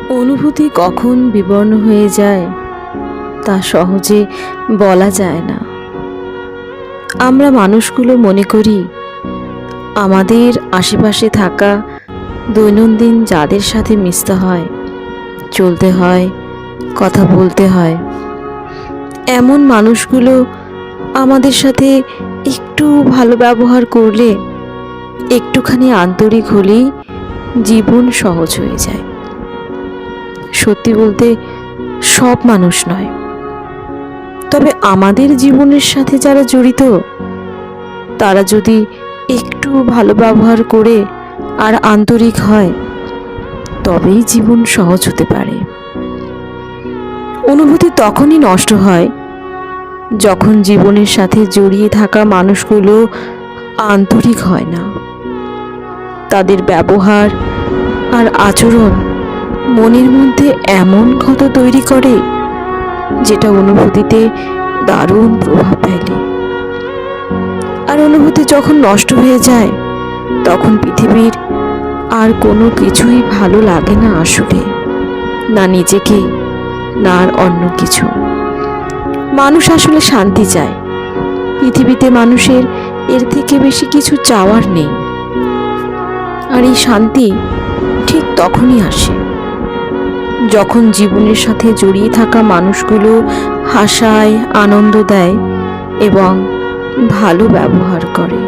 অনুভূতি কখন বিবর্ণ হয়ে যায় তা সহজে বলা যায় না। আমরা মানুষগুলো মনে করি আমাদের আশেপাশে থাকা দৈনন্দিন যাদের সাথে মিশতে হয়, চলতে হয়, কথা বলতে হয়, এমন মানুষগুলো আমাদের সাথে একটু ভালো ব্যবহার করলে, একটুখানি আন্তরিক হলেই জীবন সহজ হয়ে যায়। সত্যি বলতে সব মানুষ নয়, তবে আমাদের জীবনের সাথে যারা জড়িত তারা যদি একটু ভালো ব্যবহার করে আর আন্তরিক হয়, তবেই জীবন সহজ হতে পারে। অনুভূতি তখনই নষ্ট হয় যখন জীবনের সাথে জড়িয়ে থাকা মানুষগুলো আন্তরিক হয় না। তাদের ব্যবহার আর আচরণ মনের মধ্যে এমন ক্ষত তৈরি করে যেটা অনুভূতিতে দারুণ প্রভাব ফেলে। আর অনুভূতি যখন নষ্ট হয়ে যায় তখন পৃথিবীর আর কোনো কিছুই ভালো লাগে না আসলে, না নিজেকে, না আর অন্য কিছু। মানুষ আসলে শান্তি চায়। পৃথিবীতে মানুষের এর থেকে বেশি কিছু চাওয়ার নেই। আর এই শান্তি ঠিক তখনই আসে যখন জীবনের সাথে জড়িয়ে থাকা মানুষগুলো হাসায়, আনন্দ দেয় এবং ভালো ব্যবহার করে।